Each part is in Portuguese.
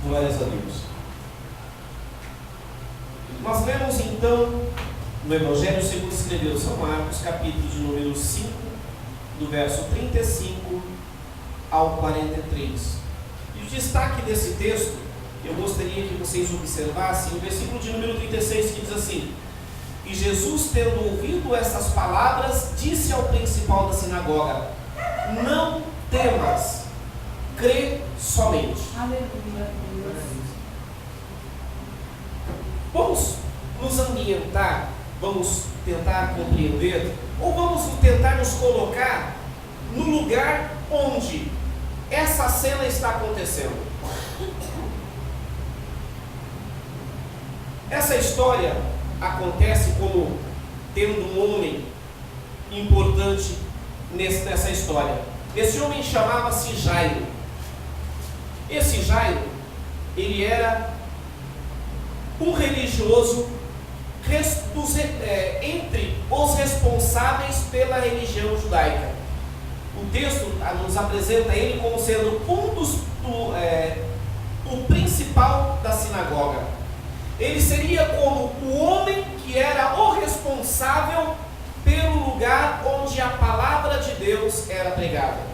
Glórias a Deus. Nós lemos então no Evangelho segundo escreveu São Marcos, capítulo de número 5, do verso 35 ao 43. E o destaque desse texto, eu gostaria que vocês observassem o versículo de número 36, que diz assim: E Jesus, tendo ouvido essas palavras, disse ao principal da sinagoga: Não temas, crê somente. Aleluia. Vamos nos ambientar, vamos tentar compreender, ou vamos tentar nos colocar no lugar onde essa cena está acontecendo. Essa história acontece como tendo um homem importante nessa história. Esse homem chamava-se Jairo. Esse Jairo, ele era um religioso entre os responsáveis pela religião judaica. O texto nos apresenta ele como sendo o principal da sinagoga. Ele seria como o homem que era o responsável pelo lugar onde a palavra de Deus era pregada.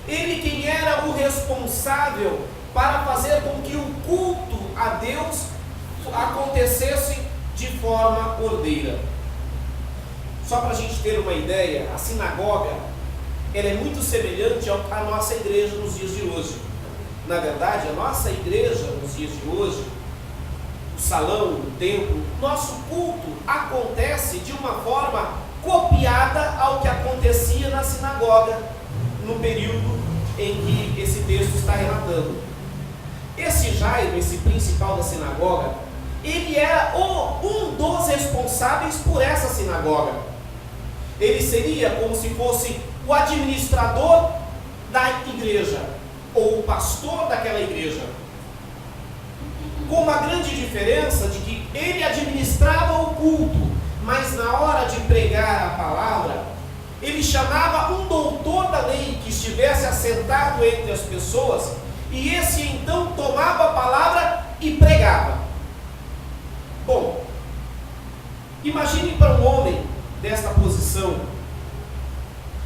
Ele quem era o responsável para fazer com que o culto a Deus acontecesse de forma ordeira. Só para a gente ter uma ideia, a sinagoga ela é muito semelhante à nossa igreja nos dias de hoje. Na verdade, a nossa igreja nos dias de hoje, o salão, o templo, nosso culto acontece de uma forma copiada ao que acontecia na sinagoga no período em que esse texto está relatando. Esse Jairo, esse principal da sinagoga, ele era um dos responsáveis por essa sinagoga. Ele seria como se fosse o administrador da igreja, ou o pastor daquela igreja, com uma grande diferença de que ele administrava o culto, mas na hora de pregar a palavra, ele chamava um doutor da lei que estivesse assentado entre as pessoas, e esse então tomava a palavra e pregava. Bom, imagine para um homem desta posição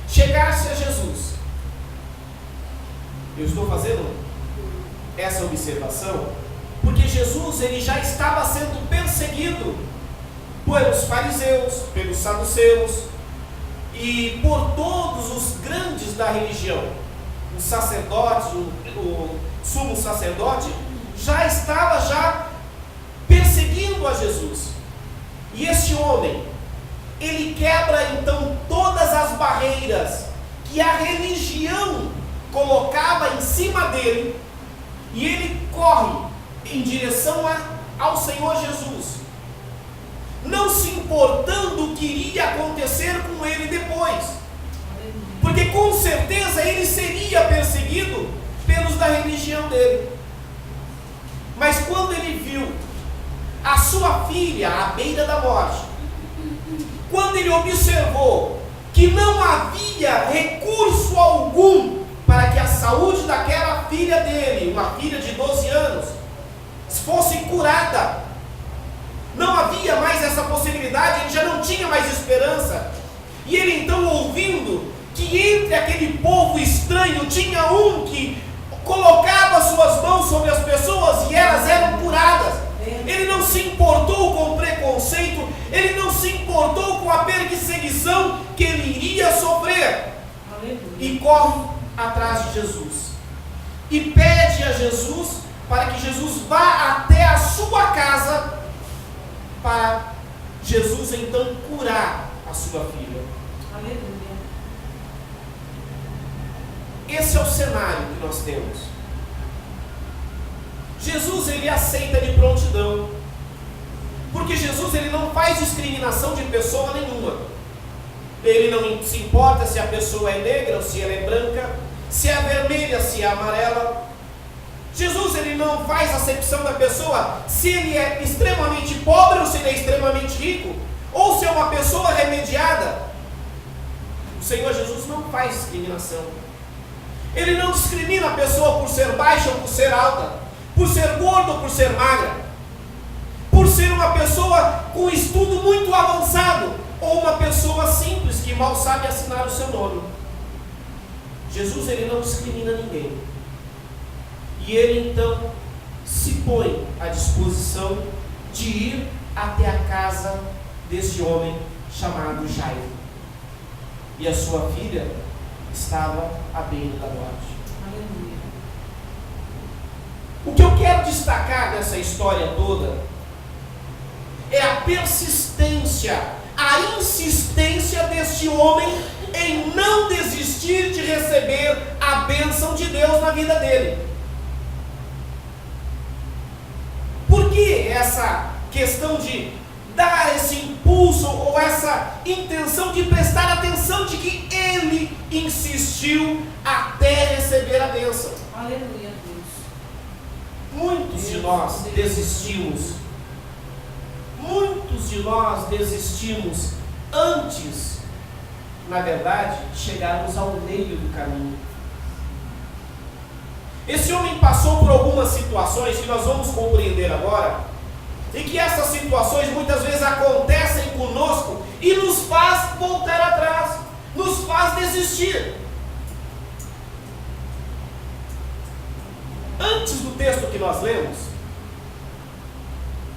chegar-se a Jesus. Eu estou fazendo essa observação porque Jesus ele já estava sendo perseguido pelos fariseus, pelos saduceus e por todos os grandes da religião. O sacerdote, o sumo sacerdote já estava perseguindo a Jesus. E esse homem, ele quebra então todas as barreiras que a religião colocava em cima dele, e ele corre em direção ao Senhor Jesus, não se importando o que iria acontecer com ele depois, porque com certeza ele seria perseguido pelos da religião dele. Mas quando ele viu a sua filha à beira da morte, quando ele observou que não havia recurso algum para que a saúde daquela filha dele, uma filha de 12 anos, fosse curada, não havia mais essa possibilidade, ele já não tinha mais esperança, e ele então ouvindo que entre aquele povo estranho tinha um que colocava suas mãos sobre as pessoas e elas eram curadas, ele não se importou com o preconceito, ele não se importou com a perseguição que ele iria sofrer. Aleluia. E corre atrás de Jesus e pede a Jesus para que Jesus vá até a sua casa para Jesus então curar a sua filha. Aleluia. Esse é o cenário que nós temos. Jesus ele aceita de prontidão, porque Jesus ele não faz discriminação de pessoa nenhuma. Ele não se importa se a pessoa é negra ou se ela é branca, se é vermelha, se é amarela. Jesus ele não faz acepção da pessoa se ele é extremamente pobre ou se ele é extremamente rico, ou se é uma pessoa remediada. O Senhor Jesus não faz discriminação. Ele não discrimina a pessoa por ser baixa ou por ser alta, por ser gorda ou por ser magra, por ser uma pessoa com estudo muito avançado, ou uma pessoa simples que mal sabe assinar o seu nome. Jesus, ele não discrimina ninguém. E ele então se põe à disposição de ir até a casa desse homem chamado Jairo. E a sua filha estava à beira da morte. Aleluia. O que eu quero destacar nessa história toda é a persistência, a insistência deste homem em não desistir de receber a bênção de Deus na vida dele. Por que essa questão de dar esse impulso ou essa intenção de prestar atenção de que ele insistiu até receber a bênção? Aleluia, Deus. Muitos de nós desistimos. Muitos de nós desistimos antes, na verdade, de chegarmos ao meio do caminho. Esse homem passou por algumas situações que nós vamos compreender agora, e que essas situações muitas vezes acontecem conosco e nos faz voltar atrás, nos faz desistir. Antes do texto que nós lemos,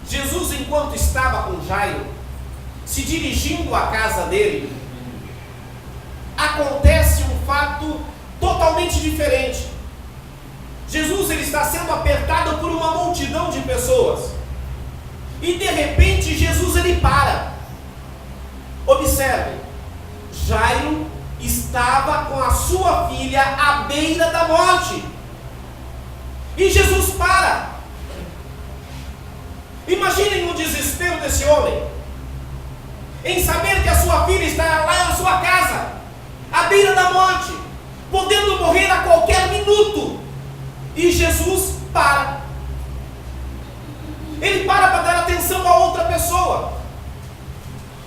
Jesus, enquanto estava com Jairo, se dirigindo à casa dele, acontece um fato totalmente diferente. Jesus, ele está sendo apertado por uma multidão de pessoas. E de repente Jesus, ele para. Observe, Jairo estava com a sua filha à beira da morte. E Jesus para. Imaginem o desespero desse homem em saber que a sua filha está lá na sua casa, à beira da morte, podendo morrer a qualquer minuto. E Jesus para. Ele para dar atenção a outra pessoa.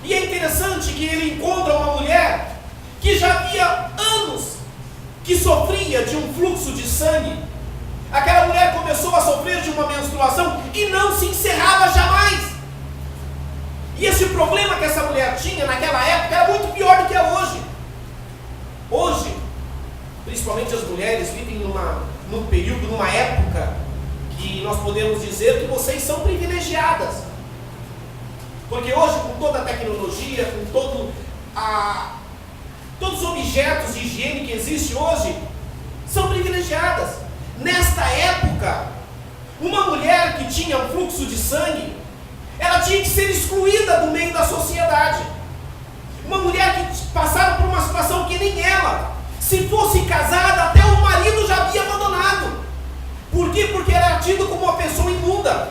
E é interessante que ele encontra uma mulher que já havia anos que sofria de um fluxo de sangue. Aquela mulher começou a sofrer de uma menstruação e não se encerrava jamais. E esse problema que essa mulher tinha naquela época era muito pior do que é hoje. Hoje, principalmente as mulheres vivem num período, numa época que nós podemos dizer que vocês são privilegiadas. Porque hoje, com toda a tecnologia, com todos os objetos de higiene que existem hoje, são privilegiadas. Nesta época, uma mulher que tinha um fluxo de sangue, ela tinha que ser excluída do meio da sociedade. Uma mulher que passava por uma situação que nem ela, se fosse casada, até o marido já havia abandonado. Por quê? Porque ela era tida como uma pessoa imunda.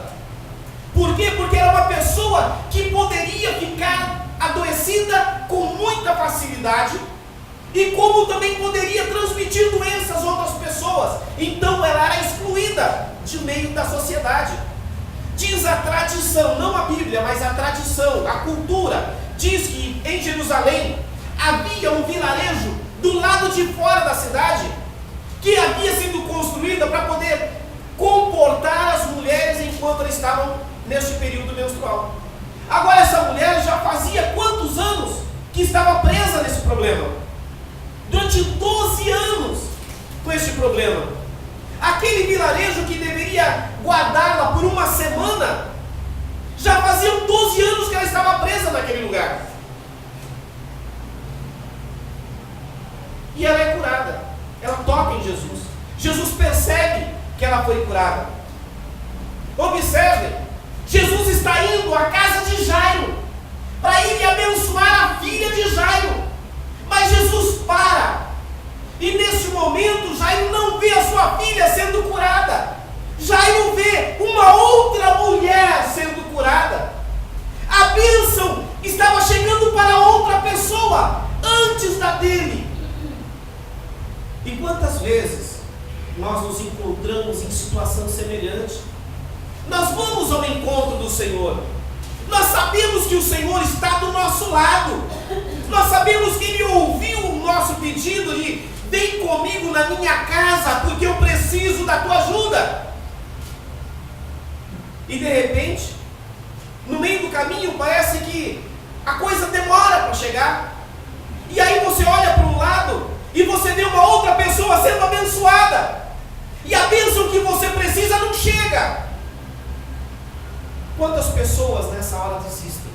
Por quê? Porque era uma pessoa que poderia ficar adoecida com muita facilidade e como também poderia transmitir doenças a outras pessoas. Então ela era excluída de meio da sociedade. Diz a tradição, não a Bíblia, mas a tradição, a cultura, diz que em Jerusalém havia um vilarejo do lado de fora da cidade que havia sido construída para poder comportar as mulheres enquanto elas estavam neste período menstrual. Agora essa mulher já fazia quantos anos que estava presa nesse problema? Durante 12 anos com este problema. Aquele vilarejo que deveria guardá-la por uma semana, já faziam 12 anos que ela estava presa naquele lugar. E ela é curada. Ela toca em Jesus. Jesus percebe que ela foi curada. Observe, Jesus está indo à casa de Jairo para ir abençoar a filha de Jairo. Mas Jesus para. E nesse momento Jairo não vê a sua filha sendo curada. Jairo vê uma outra mulher sendo curada. A bênção estava chegando para outra pessoa antes da dele. E quantas vezes nós nos encontramos em situação semelhante? Nós vamos ao encontro do Senhor. Nós sabemos que o Senhor está do nosso lado. Nós sabemos que Ele ouviu o nosso pedido de vem comigo na minha casa, porque eu preciso da tua ajuda. E de repente, no meio do caminho, parece que a coisa demora para chegar. E aí você olha para um lado e você vê uma outra pessoa sendo abençoada. E a bênção que você precisa não chega. Quantas pessoas nessa hora desistem?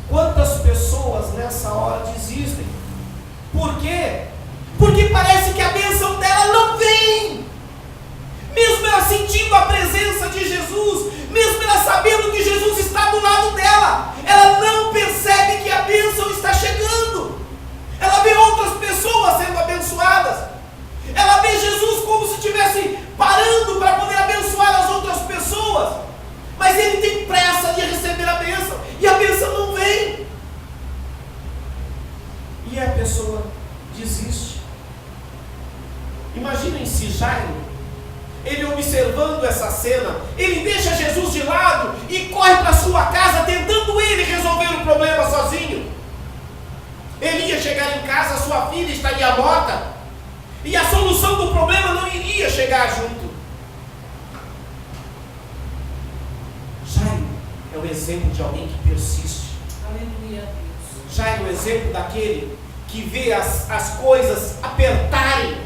Quantas pessoas nessa hora desistem? Por quê? Porque parece que a bênção dela não vem. Mesmo ela sentindo a presença de Jesus, mesmo ela sabendo que Jesus está do lado dela, ela não percebe que a bênção está chegando. Ela vê outras pessoas sendo abençoadas. Ela vê Jesus como se estivesse parando para poder abençoar as outras pessoas. Mas ele tem pressa de receber a bênção. E a bênção não vem. E a pessoa desiste. Imaginem se Jairo, ele observando essa cena, ele deixa Jesus de lado e corre para sua casa tentando ele resolver o problema sozinho. Ele ia chegar em casa, sua filha estaria morta e a solução do problema não iria chegar junto. Jairo é o exemplo de alguém que persiste. Aleluia, Deus. Jairo é o exemplo daquele que vê as coisas apertarem,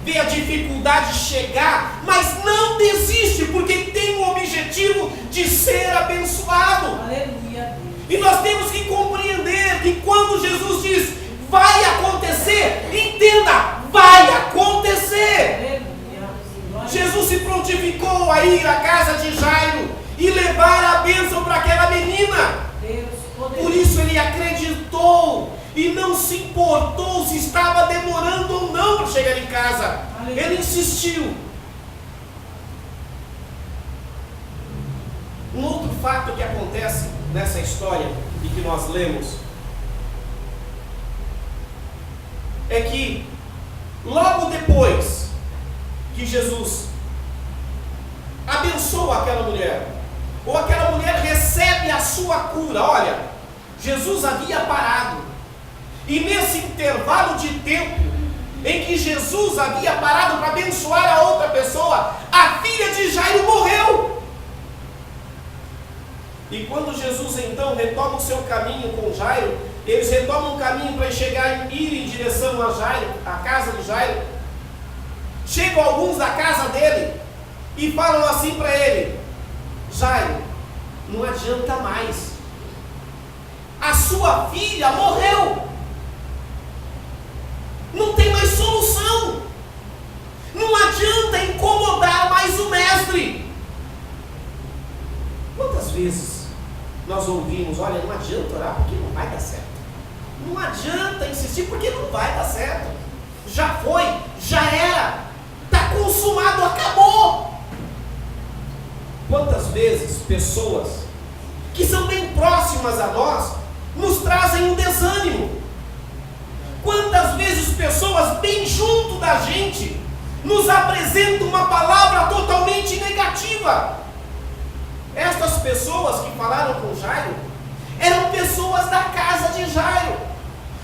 vê a dificuldade chegar, mas não desiste, porque tem o objetivo de ser abençoado. Aleluia, Deus. E nós temos que compreender que quando Jesus diz, vai acontecer, entenda, vai acontecer. Aleluia. Jesus se prontificou a ir à casa de Jairo e levar a bênção para aquela menina. Deus, poderoso. Por isso ele acreditou e não se importou se estava demorando ou não para chegar em casa. Aleluia. Ele insistiu. Um outro fato que acontece nessa história e que nós lemos é que logo depois que Jesus abençoa aquela mulher, ou aquela mulher recebe a sua cura, olha, Jesus havia parado, e nesse intervalo de tempo em que Jesus havia parado para abençoar a outra pessoa, a filha de Jairo morreu. E quando Jesus então retoma o seu caminho com Jairo, eles retomam o caminho para ir em direção a Jairo, a casa de Jairo. Chegam alguns da casa dele e falam assim para ele: Jairo, não adianta mais, a sua filha morreu, não tem mais solução, não adianta incomodar mais o mestre. Quantas vezes nós ouvimos, olha, não adianta orar porque não vai dar certo, não adianta insistir porque não vai dar certo, já foi, já era, está consumado, acabou. Quantas vezes pessoas que são bem próximas a nós nos trazem um desânimo? Quantas vezes pessoas bem junto da gente nos apresentam uma palavra totalmente negativa? Estas pessoas que falaram com Jairo eram pessoas da casa de Jairo.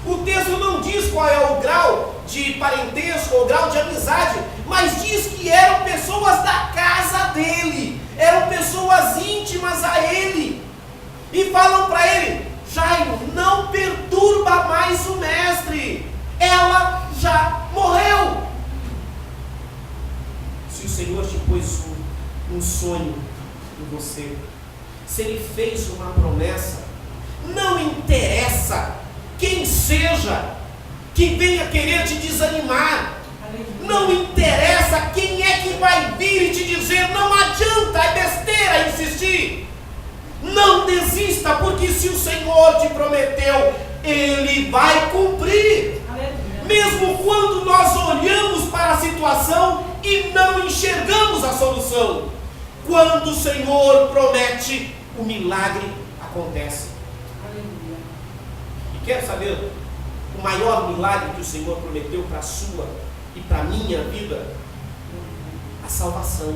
O texto não diz qual é o grau de parentesco ou grau de amizade, mas diz que eram pessoas da casa dele, eram pessoas íntimas a ele, e falam para ele: Jairo, não perturba mais o mestre, ela já morreu. Se o Senhor te pôs um sonho em você, se Ele fez uma promessa, não interessa quem seja que venha querer te desanimar, não interessa quem é que vai vir e te dizer não adianta, é besteira insistir. Não desista, porque se o Senhor te prometeu, Ele vai cumprir. Mesmo quando nós olhamos para a situação e não enxergamos a solução, quando o Senhor promete, o milagre acontece. E quer saber o maior milagre que o Senhor prometeu para a sua e para a minha vida? A salvação.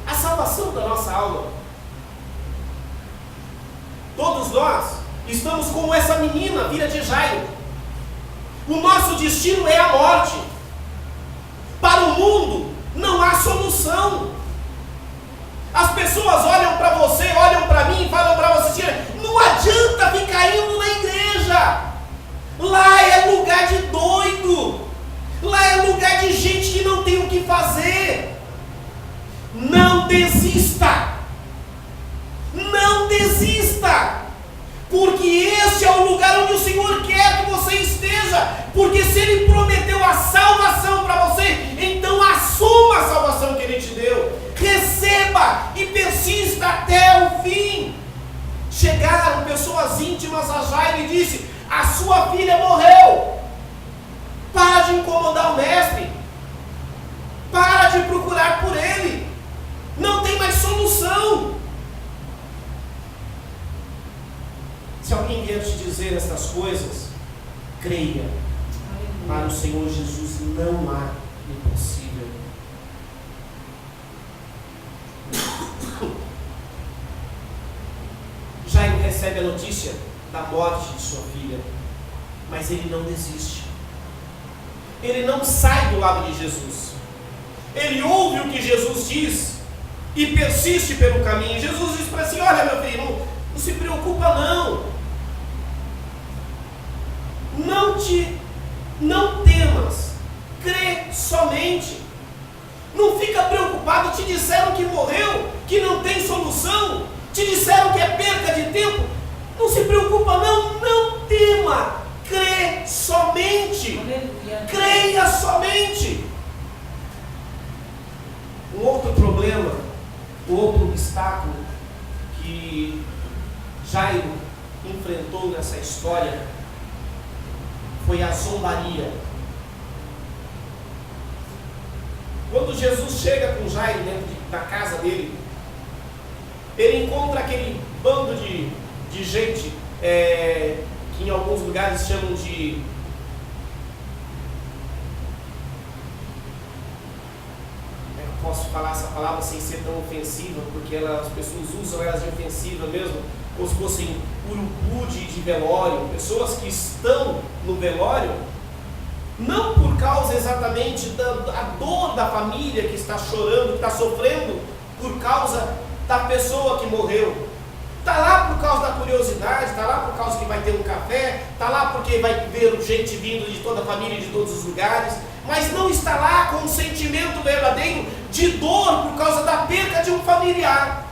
A salvação da nossa alma. Todos nós estamos como essa menina, filha de Jairo. O nosso destino é a morte. Para o mundo não há solução. tem o que fazer. Não desista. Não desista. Porque este é o lugar onde o Senhor quer que você esteja. Porque se Ele prometeu a salvação para você, então assuma a salvação que Ele te deu. Receba e persista até o fim. Chegaram pessoas íntimas a Jairo e disse: a sua filha morreu. Para de incomodar o mestre. Para de procurar por ele. Não tem mais solução. Se alguém vier te dizer estas coisas, creia. Para o Senhor Jesus não há impossível. Jairo recebe a notícia da morte de sua filha, mas ele não desiste. Ele não sai do lado de Jesus. Ele ouve o que Jesus diz e persiste pelo caminho. Jesus diz para si: olha, meu filho, não se preocupa não. Não temas, crê somente. Não fica preocupado. Te disseram que morreu, que não tem solução, te disseram que é perca de tempo. Não se preocupa não tema, crê somente. Aleluia. Creia somente. Um outro problema, um outro obstáculo que Jairo enfrentou nessa história foi a zombaria. Quando Jesus chega com Jairo dentro da casa dele, ele encontra aquele bando de gente que em alguns lugares chamam de posso falar essa palavra sem ser tão ofensiva, porque as pessoas usam elas de ofensiva mesmo, como se fossem urubu de velório, pessoas que estão no velório, não por causa exatamente da dor da família que está chorando, que está sofrendo por causa da pessoa que morreu. Está lá por causa da curiosidade, está lá por causa que vai ter um café, está lá porque vai ver gente vindo de toda a família, de todos os lugares, mas não está lá com um sentimento verdadeiro de dor por causa da perda de um familiar.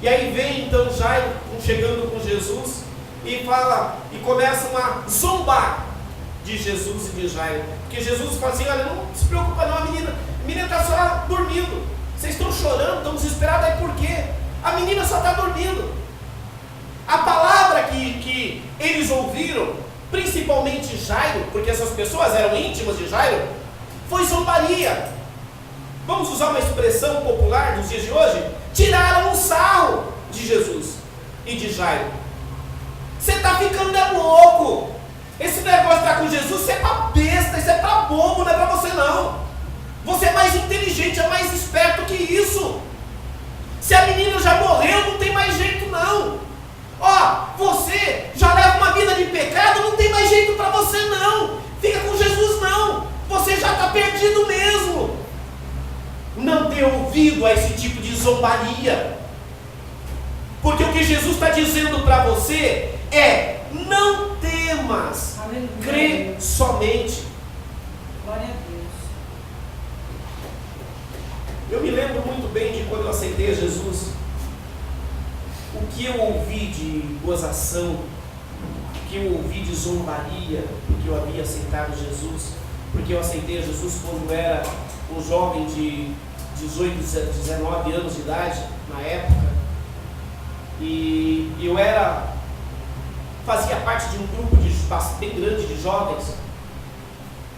E aí vem então Jairo chegando com Jesus e fala, e começam a zombar de Jesus e de Jairo, porque Jesus fala assim: olha, não se preocupa não, a menina está só dormindo, vocês estão chorando, estão desesperados, aí por quê? A menina só está dormindo. A palavra que eles ouviram, principalmente Jairo, porque essas pessoas eram íntimas de Jairo, foi zombaria. Vamos usar uma expressão popular dos dias de hoje: tiraram um sarro de Jesus e de Jairo. Você está ficando louco. Esse negócio de estar com Jesus, isso é para besta, isso é para bobo, não é para você não. Você é mais inteligente, é mais esperto que isso. Se a menina já morreu, não tem mais jeito não. Ó, você já leva uma vida de pecado, não tem mais jeito para você não. Fica com Jesus não. Você já está perdido mesmo. Não dê ouvido a esse tipo de zombaria. Porque o que Jesus está dizendo para você é: não temas, Aleluia. crê somente. Glória a Deus. Eu me lembro muito bem de quando eu aceitei a Jesus, o que eu ouvi de gozação, o que eu ouvi de zombaria, porque eu havia aceitado Jesus, porque eu aceitei a Jesus quando eu era um jovem de 18, 19 anos de idade, na época, e eu fazia parte de um grupo bem grande de jovens,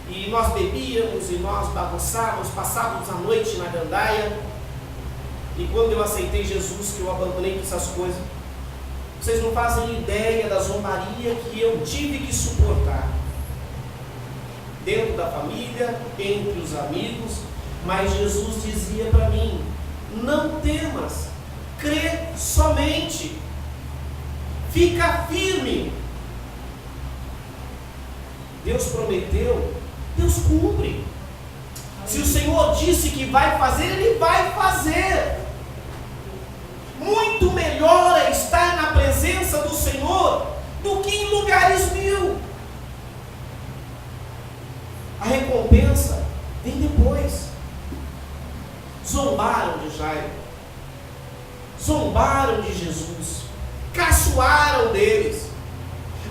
e nós bebíamos, e nós bagunçávamos, passávamos a noite na gandaia. E quando eu aceitei Jesus, que eu abandonei todas essas coisas, vocês não fazem ideia da zombaria que eu tive que suportar, dentro da família, entre os amigos. Mas Jesus dizia para mim: não temas, crê somente, fica firme. Deus prometeu, Deus cumpre. Se o Senhor disse que vai fazer, Ele vai fazer. Muito melhor é estar na presença do Senhor do que em lugares mil. A recompensa vem depois. Zombaram de Jairo, zombaram de Jesus, caçoaram deles,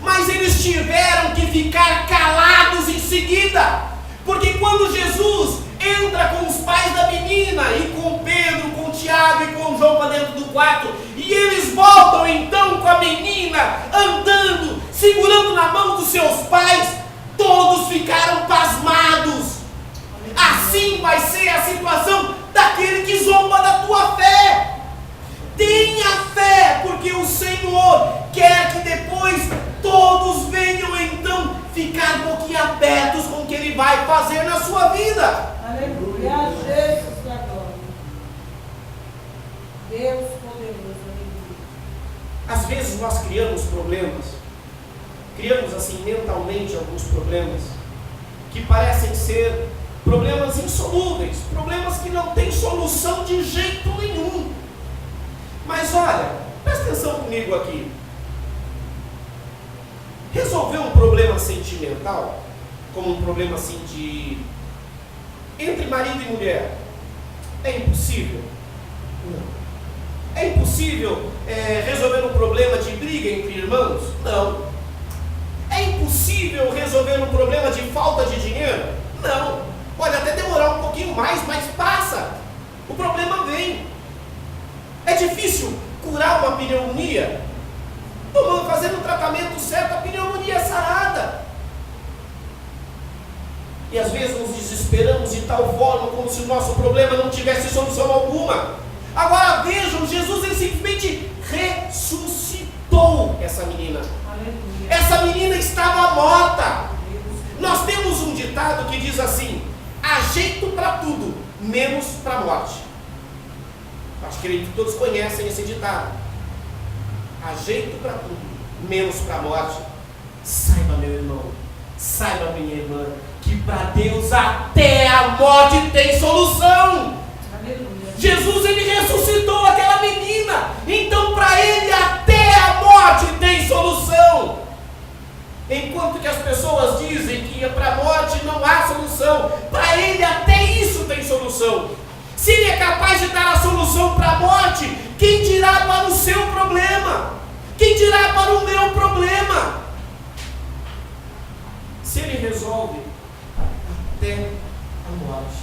mas eles tiveram que ficar calados em seguida, porque quando Jesus entra com os pais da menina, e com Pedro, com Tiago e com João para dentro do quarto, e eles voltam então com a menina, andando, segurando na mão dos seus pais, todos ficaram pasmados. Assim vai ser a situação daquele que zomba da tua fé. Tenha fé, porque o Senhor quer que depois todos venham então ficar boquiabertos com o que Ele vai fazer na sua vida. Aleluia, Jesus da glória. Deus poderoso, aleluia. Às vezes nós criamos assim mentalmente alguns problemas que parecem ser problemas insolúveis, problemas que não têm solução de jeito nenhum. Mas olha, presta atenção comigo aqui. Resolver um problema sentimental, como um problema assim entre marido e mulher, é impossível? Não. É impossível resolver um problema de briga entre irmãos? Não. É impossível resolver um problema de falta de dinheiro? Não. Pode até demorar um pouquinho mais, mas passa. O problema vem. É difícil curar uma pneumonia? Fazendo o tratamento certo, a pneumonia é sarada. E às vezes nos desesperamos de tal forma como se o nosso problema não tivesse solução alguma. Agora vejam, Jesus ele simplesmente ressuscitou essa menina. Aleluia. Essa menina estava morta. Nós temos um ditado que diz assim: há jeito para tudo, menos para a morte. Acho que todos conhecem esse ditado. Há jeito para tudo, menos para a morte. Saiba, meu irmão, saiba, minha irmã, que para Deus até a morte tem solução. Aleluia. Jesus ele ressuscitou aquela menina, então para ele até a morte tem solução. Enquanto que as pessoas dizem que para a morte não há solução, para ele até isso tem solução. Se ele é capaz de dar a solução para a morte, quem dirá para o seu problema? Quem dirá para o meu problema? Se ele resolve até a morte.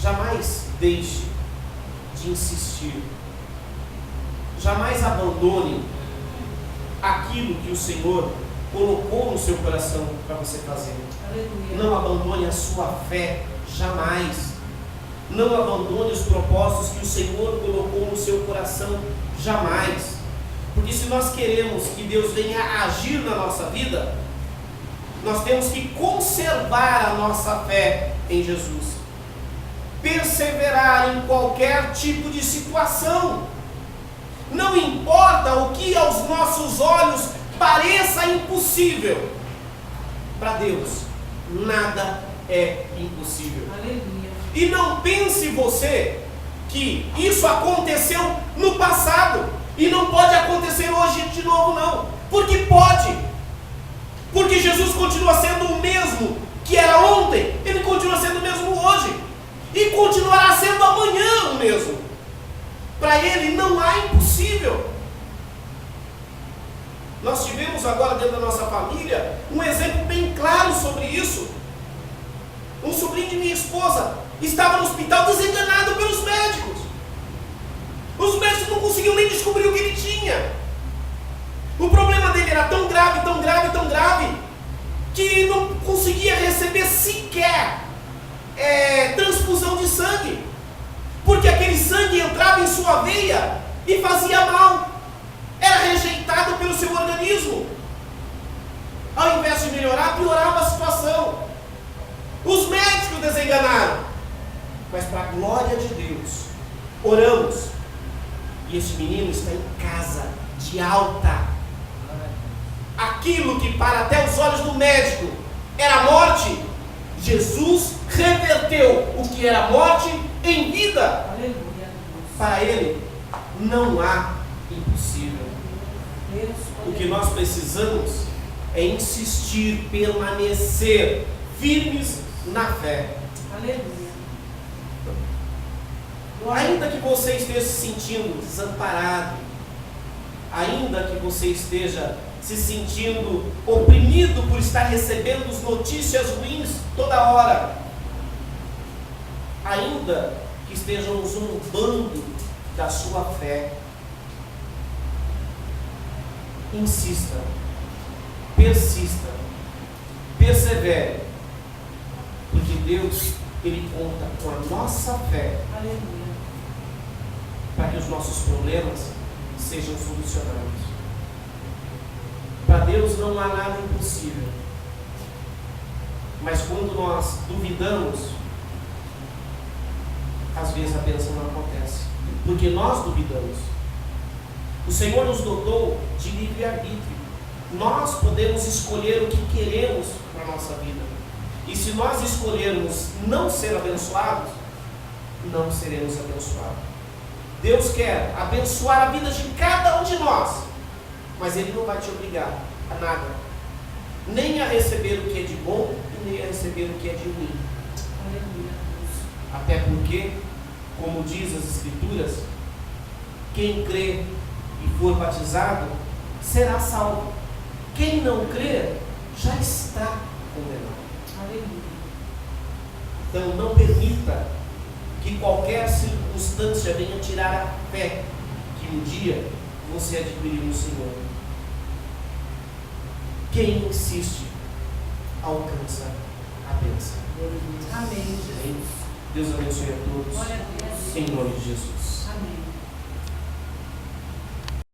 Jamais deixe de insistir. Jamais abandone aquilo que o Senhor colocou no seu coração para você fazer. Aleluia. Não abandone a sua fé, jamais. Não abandone os propósitos que o Senhor colocou no seu coração, jamais. Porque se nós queremos que Deus venha agir na nossa vida, nós temos que conservar a nossa fé em Jesus. Perseverar em qualquer tipo de situação. Não importa o que aos nossos olhos pareça impossível, para Deus nada é impossível. Aleluia. E não pense você que isso aconteceu no passado e não pode acontecer hoje de novo, não. Porque pode. Porque Jesus continua sendo o mesmo que era ontem, ele continua sendo o mesmo hoje e continuará sendo amanhã o mesmo. Para ele não há impossível. Nós tivemos agora dentro da nossa família um exemplo bem claro sobre isso. Um sobrinho de minha esposa estava no hospital desenganado pelos médicos. Os médicos não conseguiam nem descobrir o que ele tinha. O problema dele era tão grave, tão grave, tão grave, que ele não conseguia receber sequer transfusão de sangue. Porque aquele sangue entrava em sua veia e fazia mal. Era rejeitado pelo seu organismo. Ao invés de melhorar, piorava a situação. Os médicos desenganaram. Mas para a glória de Deus, oramos. E esse menino está em casa, de alta. Aquilo que para até os olhos do médico era morte, Jesus reverteu o que era morte em vida. Aleluia. Para Ele não há impossível. Deus O que poderoso. nós precisamos é insistir, permanecer firmes na fé. Aleluia. Ainda que você esteja se sentindo desamparado, ainda que você esteja se sentindo oprimido por estar recebendo notícias ruins toda hora, ainda que estejam zombando da sua fé, insista, persista, persevere, porque Deus, Ele conta com a nossa fé Aleluia. para que os nossos problemas sejam solucionados. Para Deus não há nada impossível. Mas quando nós duvidamos, às vezes a bênção não acontece, porque nós duvidamos. O Senhor nos dotou de livre-arbítrio. Nós podemos escolher o que queremos para a nossa vida. E se nós escolhermos não ser abençoados, não seremos abençoados. Deus quer abençoar a vida de cada um de nós, mas Ele não vai te obrigar a nada, nem a receber o que é de bom e nem a receber o que é de ruim. Aleluia. Até porque, como diz as Escrituras, quem crê e for batizado será salvo. Quem não crer já está condenado. Aleluia. Então não permita que qualquer circunstância venha tirar a fé que um dia você adquiriu no Senhor. Quem insiste alcança a bênção. Amém, Jesus. Deus abençoe a todos. Glória a Deus. Em nome de Jesus. Amém.